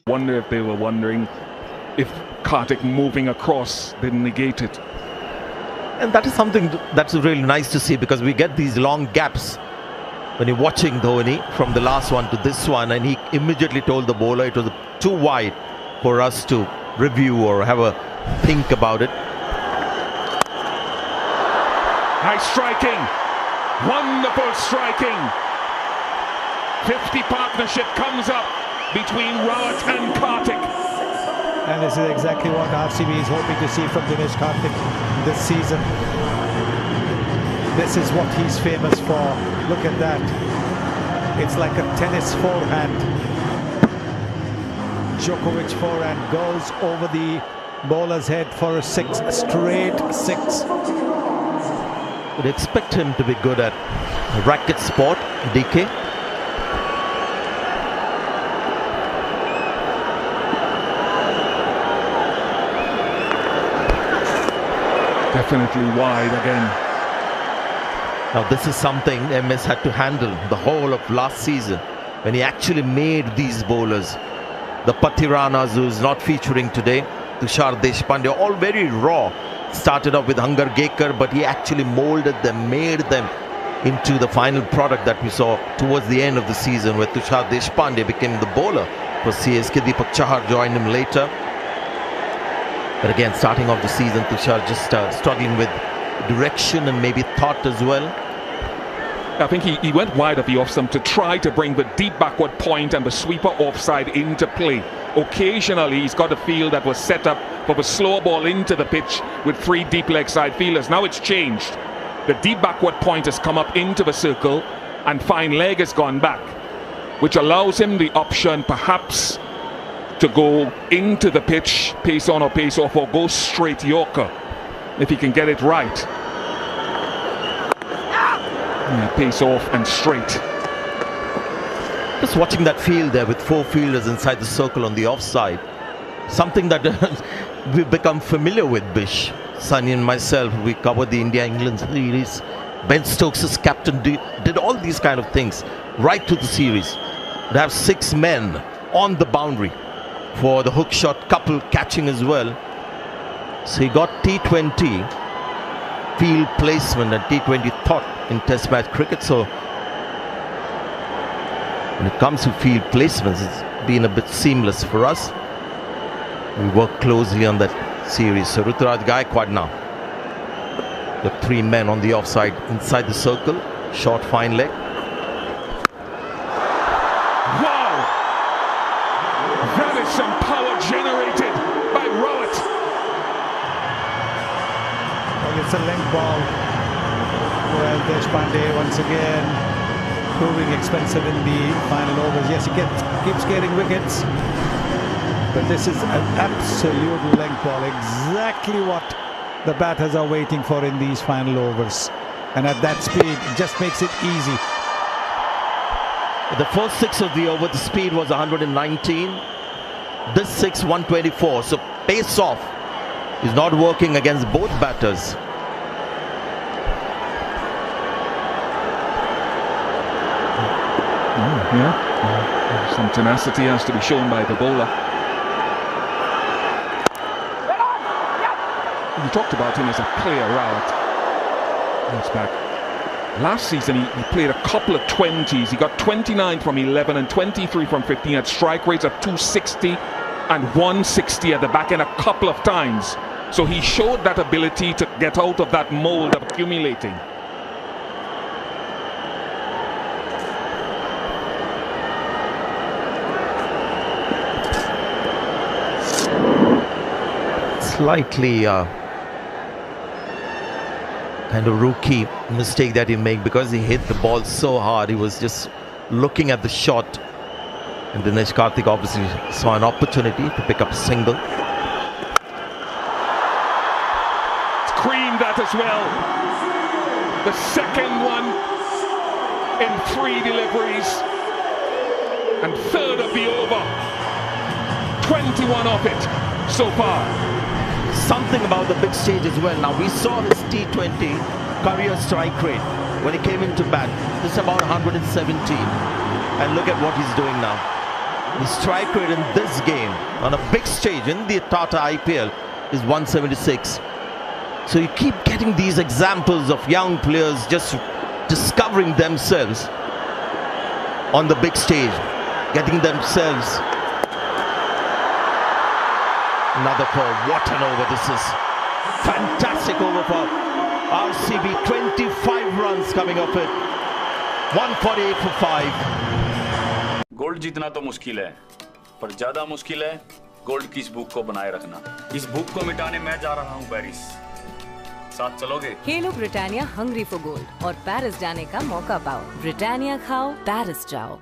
Wonder if they were wondering if Karthik moving across didn't negate it. And that is something that's really nice to see, because we get these long gaps when you're watching Dhoni from the last one to this one, and he immediately told the bowler it was too wide for us to review or have a think about it. Nice striking, wonderful striking. 50 partnership comes up between Rawat and Karthik. And this is exactly what RCB is hoping to see from Dinesh Karthik this season. This is what he's famous for. Look at that. It's like a tennis forehand. Djokovic forehand goes over the bowler's head for a six, a straight six. Would expect him to be good at racket sport, DK. Definitely wide again. Now this is something MS had to handle the whole of last season, when he actually made these bowlers, the Patiranas, who's not featuring today, Tushar Deshpande, all very raw. Started off with Hangar Gekar, but he actually molded them, made them into the final product that we saw towards the end of the season, where Tushar Deshpande became the bowler for CSK. Deepak Chahar joined him later. But again, starting off the season, Tushar just struggling with direction and maybe thought as well. I think he went wide of the off stump to try to bring the deep backward point and the sweeper offside into play. Occasionally, he's got a field that was set up for the slow ball into the pitch with 3 deep leg side fielders. Now it's changed. The deep backward point has come up into the circle and fine leg has gone back, which allows him the option perhaps to go into the pitch, pace on or pace off, or go straight Yorker if he can get it right. Yeah, pace off and straight. Just watching that field there with 4 fielders inside the circle on the offside, something that we've become familiar with, Bish. Sunny and myself, we covered the India-England series. Ben Stokes' captain did all these kind of things right through the series. To have 6 men on the boundary for the hook shot, couple catching as well. So he got T20 field placement and T20 thought in Test match cricket. So when it comes to field placements, it's been a bit seamless for us. We work closely on that series. So Ruturaj Gaikwad now, the 3 men on the offside inside the circle, short fine leg. Wow! That is some power generated by Rawat. Well, it's a length ball. Well, Deshpande once again proving expensive in the final overs. Yes, he keeps getting wickets, but this is an absolute length ball. Exactly what the batters are waiting for in these final overs. And at that speed, it just makes it easy. The first 6 of the over, the speed was 119. This 6, 124. So pace off is not working against both batters. Yeah, some tenacity has to be shown by the bowler. You talked about him as a clear Rawat. That's back. Last season he played a couple of 20s. He got 29 from 11 and 23 from 15 at strike rates of 260 and 160 at the back end a couple of times. So he showed that ability to get out of that mold of accumulating. Slightly kind of rookie mistake that he made, because he hit the ball so hard. He was just looking at the shot, and Dinesh Karthik obviously saw an opportunity to pick up a single. Creamed that as well. The second one in 3 deliveries and 3rd of the over. 21 off it so far. Something about the big stage as well. Now, we saw his T20 career strike rate when he came into bat. This is about 117. And look at what he's doing now. The strike rate in this game on a big stage in the Tata IPL is 176. So you keep getting these examples of young players just discovering themselves on the big stage, getting themselves. Another call. What an over this is. Fantastic over for RCB. 25 runs coming off it. 148 for 5. Gold जीतना तो मुश्किल है, पर ज्यादा मुश्किल है gold की इस भूख को बनाए रखना। इस भूख को मिटाने मैं जा रहा हूं पेरिस। साथ चलोगे? खेलो ब्रिटानिया हंग्री फॉर गोल्ड और पेरिस जाने का मौका पाओ। ब्रिटानिया खाओ, पेरिस जाओ।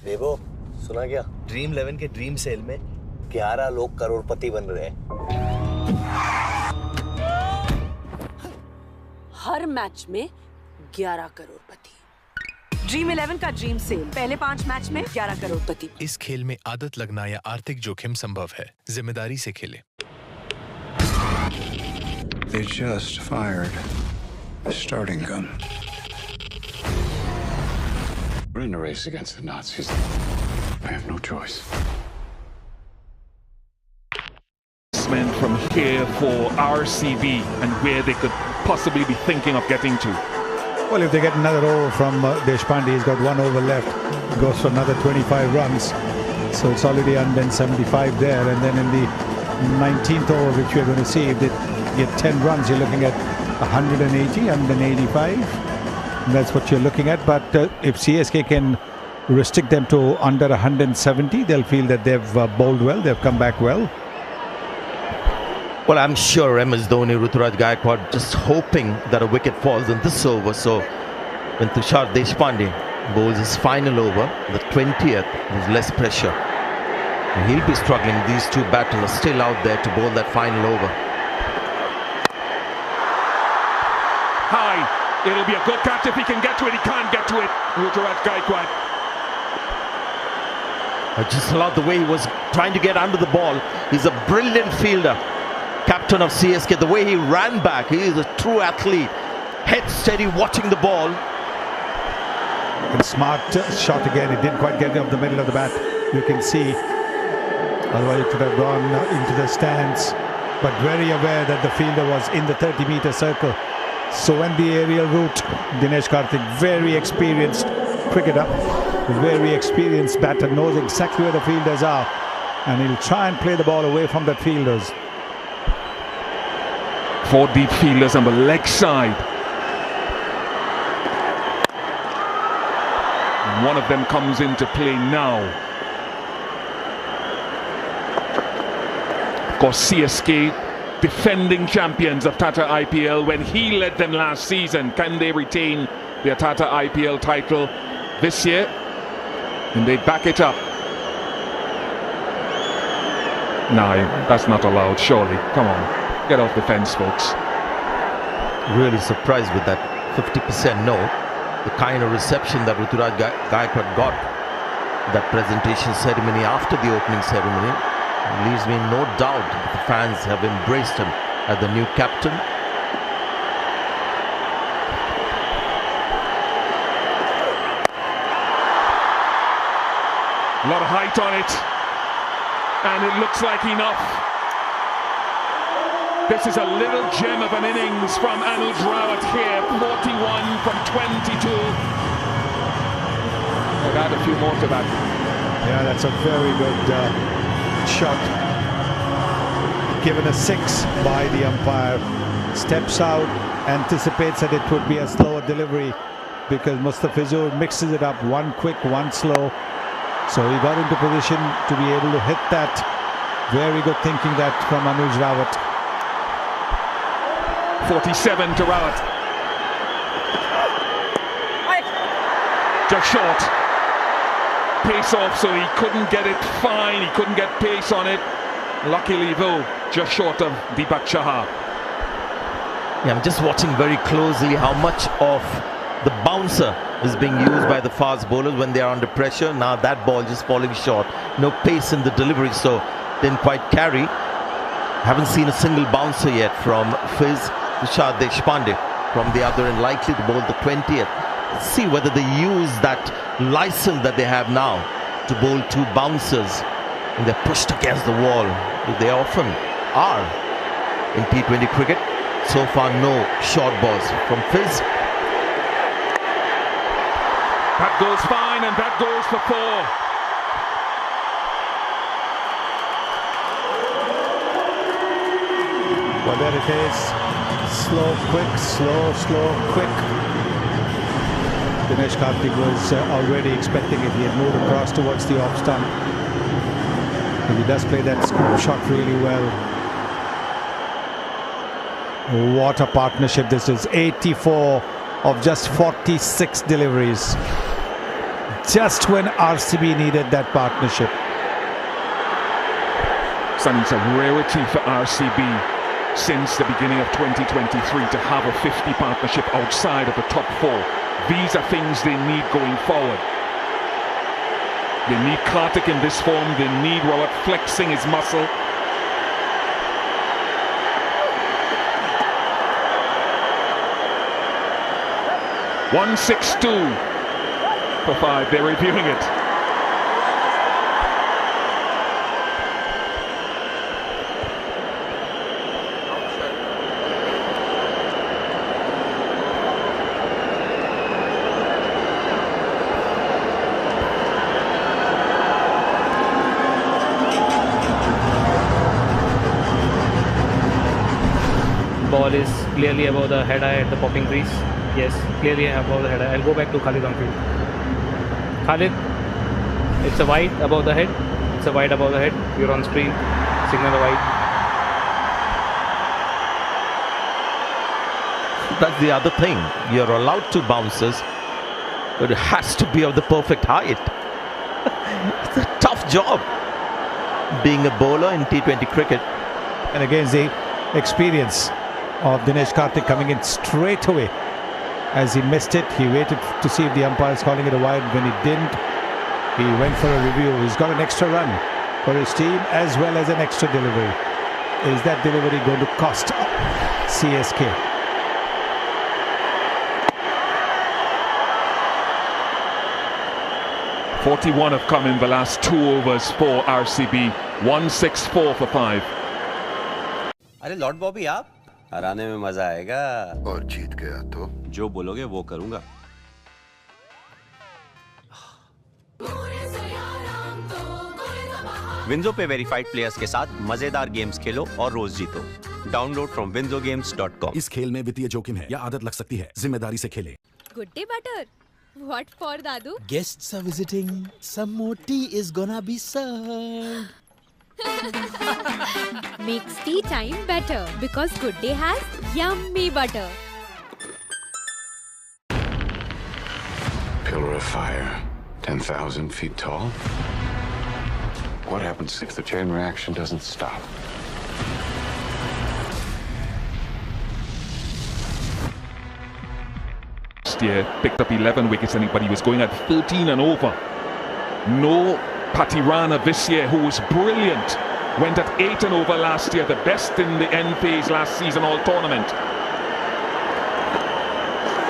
देवो, सुना क्या? ड्रीम 11 के ड्रीम सेल में 11 लोग करोड़पति बन रहे हैं। हर मैच में 11 करोड़पति। ड्रीम 11 का ड्रीम सेल, पहले 5 मैच में 11 करोड़पति। इस खेल में आदत लगना या आर्थिक जोखिम संभव है, जिम्मेदारी से खेलें। They just fired a starting gun. We're in a race against the Nazis. I have no choice. Men from here for RCB and where they could possibly be thinking of getting to. Well, if they get another over from Deshpande, he's got 1 over left. Goes for another 25 runs. So it's already 175 there. And then in the 19th over, which we're going to see, if they get 10 runs, you're looking at 180, 185. That's what you're looking at. But if CSK can restrict them to under 170, they'll feel that they've bowled well, they've come back well. Well, I'm sure MS Dhoni, Ruturaj Gaikwad just hoping that a wicket falls in this over. So when Tushar Deshpande bowls his final over, the 20th, with less pressure, he'll be struggling. These two batters are still out there to bowl that final over. High. It'll be a good catch if he can get to it. He can't get to it. Ruturaj Gaikwad. I just love the way he was trying to get under the ball. He's a brilliant fielder. Captain of CSK, the way he ran back, he is a true athlete. Head steady, watching the ball. And smart shot again. It didn't quite get it off the middle of the bat. You can see. Otherwise it could have gone into the stands. But very aware that the fielder was in the 30-meter circle. So when the aerial route, Dinesh Karthik, very experienced cricketer, very experienced batter, knows exactly where the fielders are. And he'll try and play the ball away from the fielders. 4 deep fielders on the leg side. And one of them comes into play now. Of course, CSK, defending champions of Tata IPL when he led them last season. Can they retain their Tata IPL title this year? And they back it up. No, that's not allowed, surely. Come on. Get off the fence, folks. Really surprised with that 50% no. The kind of reception that Ruturaj Gaikwad got, that presentation ceremony after the opening ceremony, leaves me in no doubt that the fans have embraced him as the new captain. A lot of height on it, and it looks like enough. This is a little gem of an innings from Anuj Rawat here. 41 from 22. I'll add a few more to that. Yeah, that's a very good shot. Given a 6 by the umpire. Steps out, anticipates that it would be a slower delivery because Mustafizur mixes it up, one quick, one slow. So he got into position to be able to hit that. Very good thinking that from Anuj Rawat. 47 to Rawat. Just short. Pace off, so he couldn't get it fine. He couldn't get pace on it. Luckily, though, just short of Deepak Chahar. Yeah, I'm just watching very closely how much of the bouncer is being used by the fast bowlers when they are under pressure. Now that ball just falling short. No pace in the delivery, so didn't quite carry. Haven't seen a single bouncer yet from Fizz Tushar Deshpande from the other end, likely to bowl the 20th. Let's see whether they use that license that they have now to bowl 2 bouncers and they're pushed against the wall. They often are in T20 cricket. So far, no short balls from Fizz. That goes fine, and that goes for 4. Well, there it is. Slow, quick, slow, quick. Dinesh Karthik was already expecting it. He had moved across towards the off stump. And he does play that scoop shot really well. What a partnership this is. 84 of just 46 deliveries. Just when RCB needed that partnership. Sonny, it's a rarity for RCB since the beginning of 2023 to have a 50 partnership outside of the top 4. These are things they need going forward. They need Karthik in this form. They need Robert flexing his muscle. $162 for 5. They're reviewing it. Ball is clearly above the head eye at the popping crease. Yes, clearly above the head eye. I'll go back to Khalid on field. Khalid, it's a wide above the head. It's a wide above the head. You're on screen. Signal a wide. That's the other thing. You're allowed 2 bouncers, but it has to be of the perfect height. It's a tough job being a bowler in T20 cricket. And again, the experience of Dinesh Karthik coming in straight away. As he missed it, he waited to see if the umpire is calling it a wide. When he didn't, he went for a review. He's got an extra run for his team as well as an extra delivery. Is that delivery going to cost CSK? $41 have come in the last 2 overs for RCB. 164 for 5. अरे Lord Bobby आप हराने में मजा आएगा और जीत गया तो जो बोलोगे वो करूंगा विंजो पे वेरीफाइड प्लेयर्स के साथ मजेदार गेम्स खेलो और रोज जीतो डाउनलोड फ्रॉम winzogames.com इस खेल में वित्तीय जोखिम है या आदत लग सकती है जिम्मेदारी से खेलें Good day, butter. What for, Dadu? Guests are visiting. Some more tea is gonna be served. Makes tea time better because Good Day has yummy butter. pillar of fire 10,000 feet tall. What happens if the chain reaction doesn't stop? Last year picked up 11 wickets but he was going at 13 and over. No Patirana this year, who was brilliant, went at 8 and over last year, the best in the end phase last season all tournament.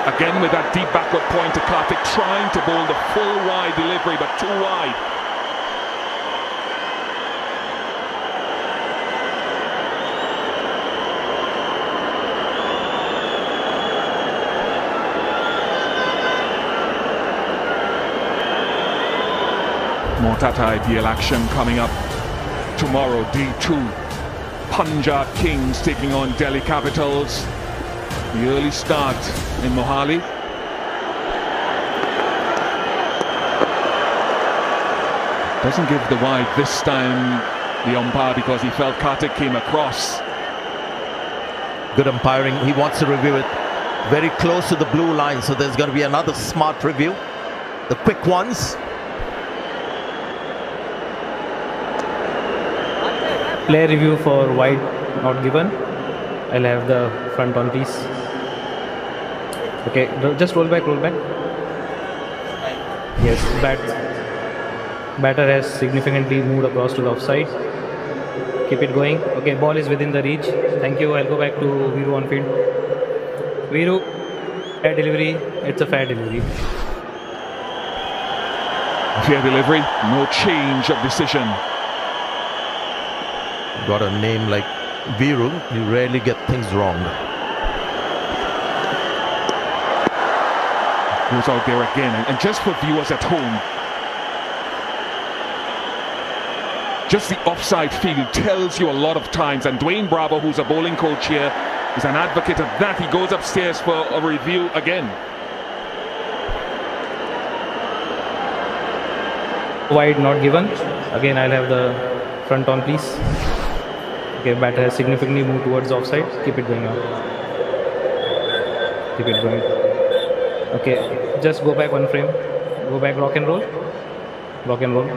Again with that deep backward point to Karthik, trying to bowl the full wide delivery but too wide. More Tata IPL action coming up tomorrow. D2, Punjab Kings taking on Delhi Capitals. The early start in Mohali. Doesn't give the wide this time, the umpire, because he felt Karthik came across. Good umpiring. He wants to review it very close to the blue line, so there's going to be another smart review. The quick ones. Player review for wide not given. I'll have the front on piece. Okay, just roll back. Yes, batter has significantly moved across to the offside. Keep it going. Okay, ball is within the reach. Thank you. I'll go back to Viru on field. Viru, fair delivery. It's a fair delivery. Fair delivery, no change of decision. Got a name like Viru, you rarely get things wrong. Goes out there again, and just for viewers at home, just the offside field tells you a lot of times, and Dwayne Bravo, who's a bowling coach here, is an advocate of that. He goes upstairs for a review again. Wide not given. Again, I'll have the front on, please. Okay, batter has significantly moved towards offside. Keep it going on. Keep it going. Okay, just go back one frame. Go back, rock and roll. Rock and roll.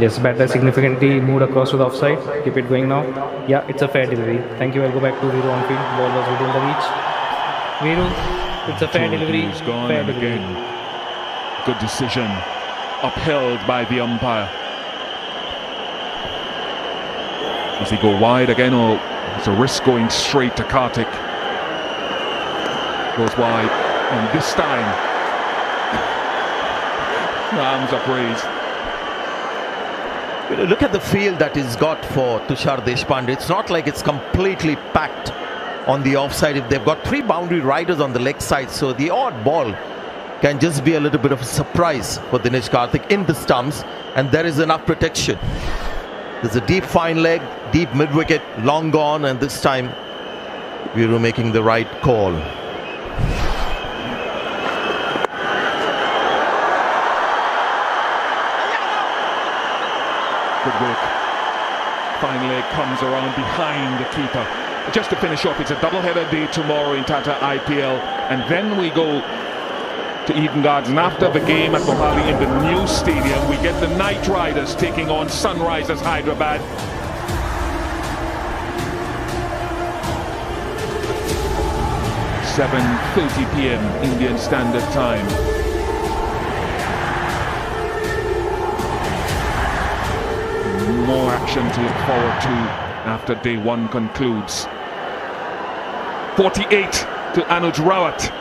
Yes, batter significantly moved across to the offside. Keep it going now. Yeah, it's a fair delivery. Thank you. I'll go back to Viru on field. Ball was within the reach. Viru, it's a fair delivery. Gone, fair and delivery. again, good decision. Upheld by the umpire. Does he go wide again, or it's a risk going straight to Karthik? Goes wide, and this time the arms are raised. Look at the field that is got for Tushar Deshpande. It's not like it's completely packed on the offside. If they've got 3 boundary riders on the leg side, so the odd ball can just be a little bit of a surprise for Dinesh Karthik in the stumps, and there is enough protection. There's a deep fine leg, deep mid wicket, long gone, and this time Viru making the right call. Good work. Fine leg comes around behind the keeper. Just to finish off, it's a double-header day tomorrow in Tata IPL, and then we go to Eden Gardens. And after the game at Mohali in the new stadium, we get the Knight Riders taking on Sunrisers Hyderabad. (7:30 p.m. Indian Standard Time). More action to look forward to after day 1 concludes. 48 to Anuj Rawat.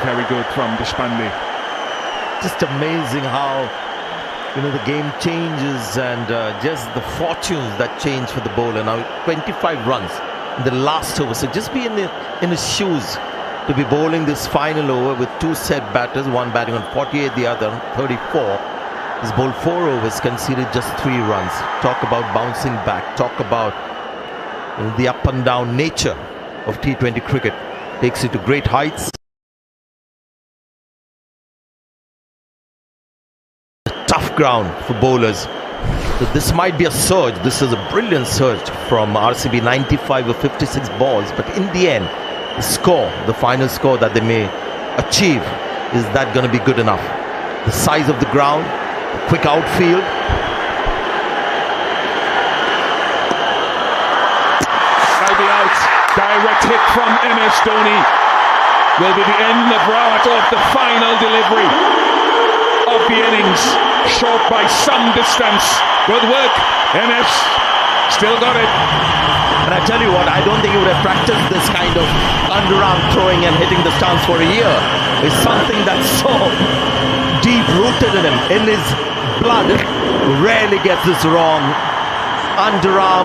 Very good from Deshpande. Just amazing how the game changes, and just the fortunes that change for the bowler. Now 25 runs in the last over, so just be in his shoes to be bowling this final over with 2 set batters, one batting on 48, the other on 34. He's bowled 4 overs, conceded just 3 runs. Talk about bouncing back, talk about the up and down nature of T20 cricket. Takes it to great heights. Tough ground for bowlers. So this might be a surge. This is a brilliant surge from RCB, 95 of 56 balls. But in the end, the score, the final score that they may achieve, is that going to be good enough? The size of the ground, the quick outfield. That'll be out. Direct hit from MS Dhoni will be the end of Rawat off the final delivery of the innings. Short by some distance. Good work. MS still got it. And I tell you what, I don't think he would have practiced this kind of underarm throwing and hitting the stance for a year. It's something that's so deep rooted in him, in his blood. Rarely gets this wrong. Underarm